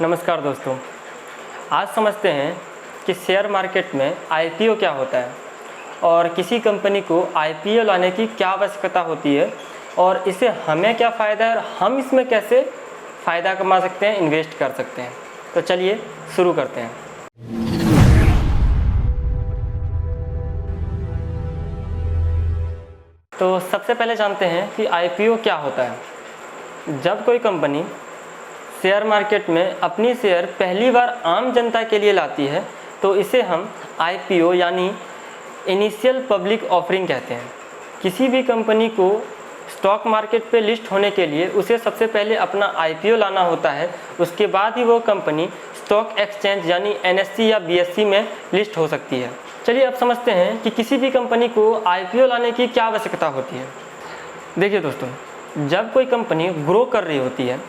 नमस्कार दोस्तों, आज समझते हैं कि शेयर मार्केट में आईपीओ क्या होता है और किसी कंपनी को आईपीओ लाने की क्या आवश्यकता होती है और इससे हमें क्या फ़ायदा है और हम इसमें कैसे फ़ायदा कमा सकते हैं, इन्वेस्ट कर सकते हैं। तो चलिए शुरू करते हैं। तो सबसे पहले जानते हैं कि आईपीओ क्या होता है। जब कोई कंपनी शेयर मार्केट में अपनी शेयर पहली बार आम जनता के लिए लाती है तो इसे हम आईपीओ यानी इनिशियल पब्लिक ऑफरिंग कहते हैं। किसी भी कंपनी को स्टॉक मार्केट पे लिस्ट होने के लिए उसे सबसे पहले अपना आईपीओ लाना होता है, उसके बाद ही वो कंपनी स्टॉक एक्सचेंज यानी एनएससी या बीएससी में लिस्ट हो सकती है। चलिए अब समझते हैं कि किसी भी कंपनी को आईपीओ लाने की क्या आवश्यकता होती है। देखिए दोस्तों, जब कोई कंपनी ग्रो कर रही होती है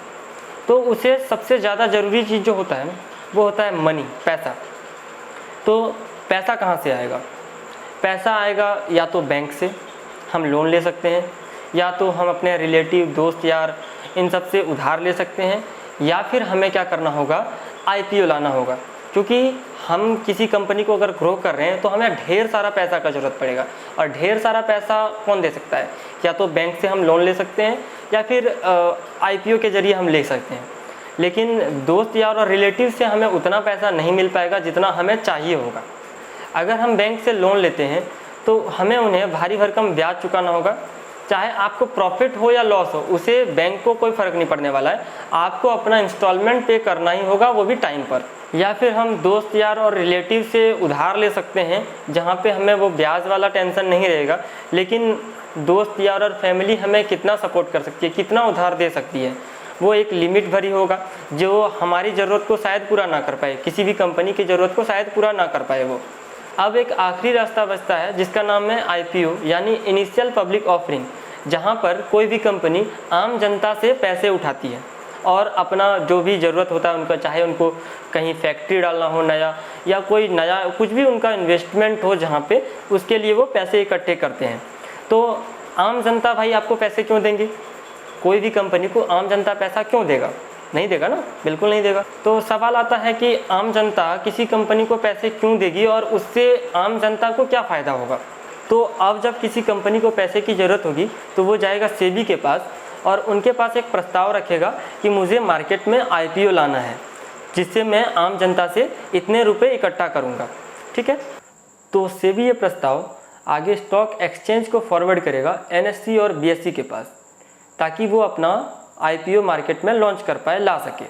तो उसे सबसे ज़्यादा ज़रूरी चीज़ जो होता है वो होता है मनी, पैसा। तो पैसा कहाँ से आएगा? पैसा आएगा या तो बैंक से हम लोन ले सकते हैं, या तो हम अपने रिलेटिव, दोस्त यार इन सब से उधार ले सकते हैं, या फिर हमें क्या करना होगा, आईपीओ लाना होगा। क्योंकि हम किसी कंपनी को अगर ग्रो कर रहे हैं तो हमें ढेर सारा पैसा का ज़रूरत पड़ेगा, और ढेर सारा पैसा कौन दे सकता है? या तो बैंक से हम लोन ले सकते हैं या फिर आईपीओ के ज़रिए हम ले सकते हैं। लेकिन दोस्त यार और रिलेटिव से हमें उतना पैसा नहीं मिल पाएगा जितना हमें चाहिए होगा। अगर हम बैंक से लोन लेते हैं तो हमें उन्हें भारी भरकम ब्याज चुकाना होगा। चाहे आपको प्रॉफिट हो या लॉस हो, उसे बैंक को कोई फ़र्क नहीं पड़ने वाला है। आपको अपना इंस्टॉलमेंट पे करना ही होगा, वो भी टाइम पर। या फिर हम दोस्त यार और रिलेटिव से उधार ले सकते हैं, जहाँ पे हमें वो ब्याज वाला टेंशन नहीं रहेगा। लेकिन दोस्त यार और फैमिली हमें कितना सपोर्ट कर सकती है, कितना उधार दे सकती है, वो एक लिमिट भरी होगा जो हमारी ज़रूरत को शायद पूरा ना कर पाए, किसी भी कंपनी की ज़रूरत को शायद पूरा ना कर पाए वो। अब एक आखिरी रास्ता बचता है जिसका नाम है आईपीओ यानी इनिशियल पब्लिक ऑफरिंग, जहाँ पर कोई भी कंपनी आम जनता से पैसे उठाती है और अपना जो भी ज़रूरत होता है उनका, चाहे उनको कहीं फैक्ट्री डालना हो नया, या कोई नया कुछ भी उनका इन्वेस्टमेंट हो जहाँ पे, उसके लिए वो पैसे इकट्ठे करते हैं। तो आम जनता भाई आपको पैसे क्यों देंगे? कोई भी कंपनी को आम जनता पैसा क्यों देगा? नहीं देगा ना, बिल्कुल नहीं देगा। तो सवाल आता है कि आम जनता किसी कंपनी को पैसे क्यों देगी और उससे आम जनता को क्या फ़ायदा होगा? तो अब जब किसी कंपनी को पैसे की ज़रूरत होगी तो वो जाएगा सेबी के पास और उनके पास एक प्रस्ताव रखेगा कि मुझे मार्केट में आईपीओ लाना है, जिससे मैं आम जनता से इतने रुपए इकट्ठा करूँगा। ठीक है, तो सेबी ये प्रस्ताव आगे स्टॉक एक्सचेंज को फॉरवर्ड करेगा एनएससी और बीएससी के पास, ताकि वो अपना आईपीओ मार्केट में लॉन्च कर पाए, ला सके।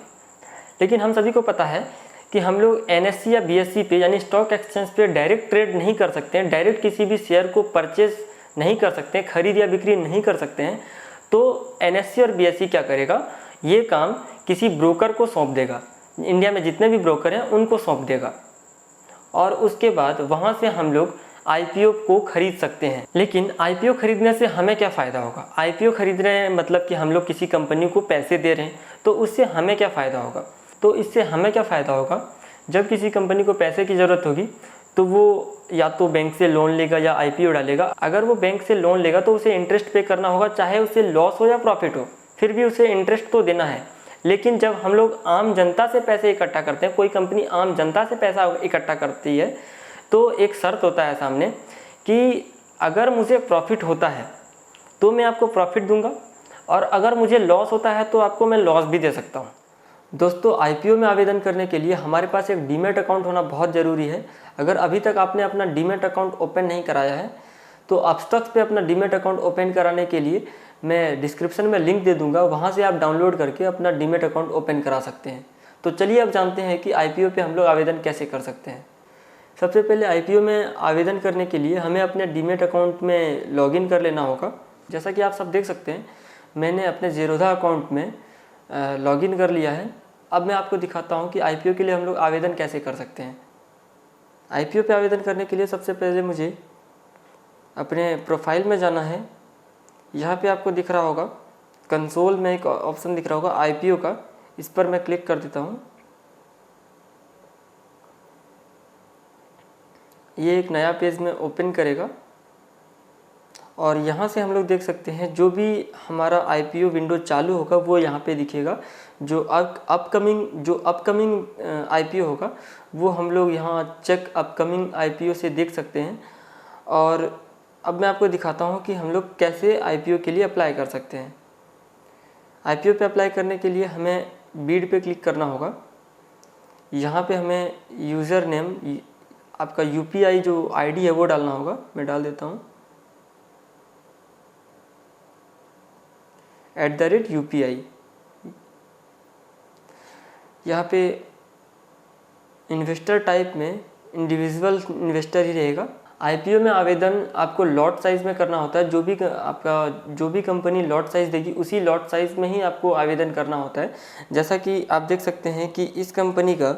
लेकिन हम सभी को पता है कि हम लोग एनएससी या बीएससी पे यानी स्टॉक एक्सचेंज पे डायरेक्ट ट्रेड नहीं कर सकते हैं, डायरेक्ट किसी भी शेयर को परचेज नहीं कर सकते हैं, खरीद या बिक्री नहीं कर सकते हैं। तो एनएससी और बीएससी क्या करेगा, ये काम किसी ब्रोकर को सौंप देगा। इंडिया में जितने भी ब्रोकर हैं उनको सौंप देगा, और उसके बाद वहाँ से हम लोग आईपीओ को खरीद सकते हैं। लेकिन आईपीओ खरीदने से हमें क्या फ़ायदा होगा? आईपीओ खरीद रहे हैं मतलब कि हम लोग किसी कंपनी को पैसे दे रहे हैं, तो उससे हमें क्या फ़ायदा होगा? तो इससे हमें क्या फ़ायदा होगा, जब किसी कंपनी को पैसे की ज़रूरत होगी तो वो या तो बैंक से लोन लेगा या आईपीओ डालेगा। अगर वो बैंक से लोन लेगा तो उसे इंटरेस्ट पे करना होगा, चाहे उसे लॉस हो या प्रॉफिट हो, फिर भी उसे इंटरेस्ट तो देना है। लेकिन जब हम लोग आम जनता से पैसे इकट्ठा करते हैं, कोई कंपनी आम जनता से पैसा इकट्ठा करती है, तो एक शर्त होता है सामने कि अगर मुझे प्रॉफिट होता है तो मैं आपको प्रॉफिट दूंगा, और अगर मुझे लॉस होता है तो आपको मैं लॉस भी दे सकता हूँ। दोस्तों, आईपीओ में आवेदन करने के लिए हमारे पास एक डीमैट अकाउंट होना बहुत ज़रूरी है। अगर अभी तक आपने अपना डीमैट अकाउंट ओपन नहीं कराया है तो अपस्टॉक्स पे अपना डीमैट अकाउंट ओपन कराने के लिए मैं डिस्क्रिप्शन में लिंक दे दूंगा, वहाँ से आप डाउनलोड करके अपना डीमैट अकाउंट ओपन करा सकते हैं। तो चलिए अब जानते हैं कि आईपीओ पे हम लोग आवेदन कैसे कर सकते हैं। सबसे पहले आईपीओ में आवेदन करने के लिए हमें अपने डीमैट अकाउंट में लॉगिन कर लेना होगा। जैसा कि आप सब देख सकते हैं, मैंने अपने ज़ेरोधा अकाउंट में लॉगिन कर लिया है। अब मैं आपको दिखाता हूं कि आईपीओ के लिए हम लोग आवेदन कैसे कर सकते हैं। आईपीओ पे आवेदन करने के लिए सबसे पहले मुझे अपने प्रोफाइल में जाना है। यहाँ पे आपको दिख रहा होगा कंसोल में एक ऑप्शन दिख रहा होगा आईपीओ का, इस पर मैं क्लिक कर देता हूँ। ये एक नया पेज में ओपन करेगा और यहाँ से हम लोग देख सकते हैं जो भी हमारा IPO विंडो चालू होगा वो यहाँ पे दिखेगा। जो अपकमिंग IPO होगा वो हम लोग यहाँ चेक अपकमिंग IPO से देख सकते हैं। और अब मैं आपको दिखाता हूँ कि हम लोग कैसे IPO के लिए अप्लाई कर सकते हैं। IPO पे अप्लाई करने के लिए हमें बीड पे क्लिक करना होगा। यहाँ पे हमें यूज़र नेम, आपका UPI जो ID है वो डालना होगा। मैं डाल देता हूँ @UPI। यहाँ पे इन्वेस्टर टाइप में इंडिविजुअल इन्वेस्टर ही रहेगा। IPO में आवेदन आपको लॉट साइज़ में करना होता है। जो भी कंपनी लॉट साइज़ देगी उसी लॉट साइज़ में ही आपको आवेदन करना होता है। जैसा कि आप देख सकते हैं कि इस कंपनी का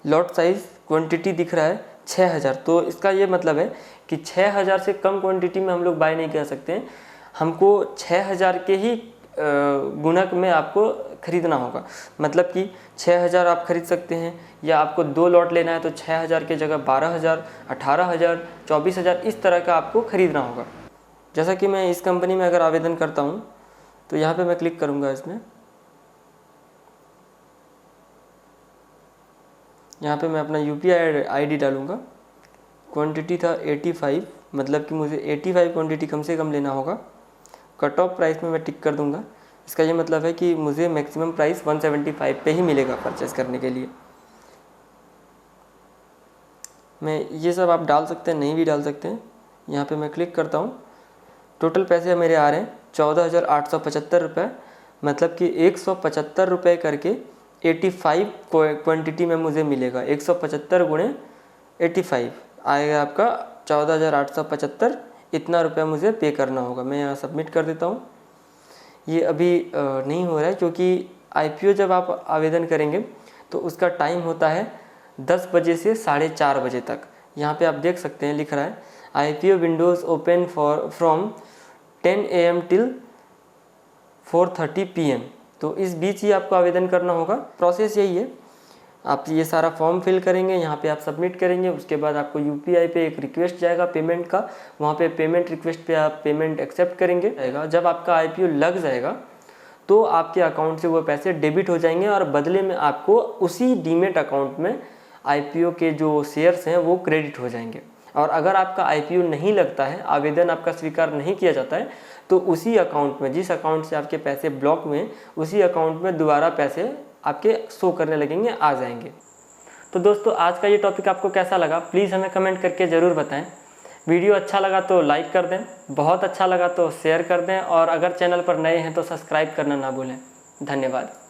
लॉट साइज़ क्वांटिटी दिख रहा है 6000। तो इसका ये मतलब है कि 6000 से कम क्वांटिटी में हम लोग बाय नहीं कर सकते हैं। हमको 6000 के ही गुणक में आपको ख़रीदना होगा। मतलब कि 6000 आप खरीद सकते हैं, या आपको 2 लॉट लेना है तो 6000 की जगह 12000, 18000, 24000 इस तरह का आपको ख़रीदना होगा। जैसा कि मैं इस कंपनी में अगर आवेदन करता हूँ तो यहाँ पे मैं क्लिक करूँगा। इसमें यहाँ पे मैं अपना UPI ID डालूँगा। क्वांटिटी था 85, मतलब कि मुझे 85 क्वांटिटी कम से कम लेना होगा। कट ऑफ प्राइस में मैं टिक कर दूंगा। इसका ये मतलब है कि मुझे मैक्सिमम प्राइस 175 पे ही मिलेगा परचेस करने के लिए। मैं ये सब आप डाल सकते हैं, नहीं भी डाल सकते हैं। यहाँ पे मैं क्लिक करता हूँ। टोटल पैसे मेरे आ रहे हैं 14,875 रुपये, मतलब कि 175 रुपये करके 85 क्वांटिटी में मुझे मिलेगा। 175 गुणे 85 आएगा आपका 14,875। इतना रुपया मुझे पे करना होगा। मैं यहाँ सबमिट कर देता हूँ। ये अभी नहीं हो रहा है क्योंकि IPO जब आप आवेदन करेंगे तो उसका टाइम होता है 10 बजे से 4:30 बजे तक। यहाँ पे आप देख सकते हैं लिख रहा है IPO Windows open from 10 AM till 4:30 PM। तो इस बीच ही आपको आवेदन करना होगा। प्रोसेस यही है, आप ये सारा फॉर्म फिल करेंगे, यहाँ पे आप सबमिट करेंगे। उसके बाद आपको UPI पे एक रिक्वेस्ट जाएगा पेमेंट का, वहाँ पे पेमेंट रिक्वेस्ट पे आप पेमेंट एक्सेप्ट करेंगे। जब आपका IPO लग जाएगा तो आपके अकाउंट से वो पैसे डेबिट हो जाएंगे और बदले में आपको उसी डीमेट अकाउंट में IPO के जो शेयर्स हैं वो क्रेडिट हो जाएंगे। और अगर आपका IPO नहीं लगता है, आवेदन आपका स्वीकार नहीं किया जाता है, तो उसी अकाउंट में, जिस अकाउंट से आपके पैसे ब्लॉक हुए, उसी अकाउंट में दोबारा पैसे आपके शो करने लगेंगे, आ जाएंगे। तो दोस्तों आज का ये टॉपिक आपको कैसा लगा प्लीज़ हमें कमेंट करके ज़रूर बताएं। वीडियो अच्छा लगा तो लाइक कर दें, बहुत अच्छा लगा तो शेयर कर दें, और अगर चैनल पर नए हैं तो सब्सक्राइब करना ना भूलें। धन्यवाद।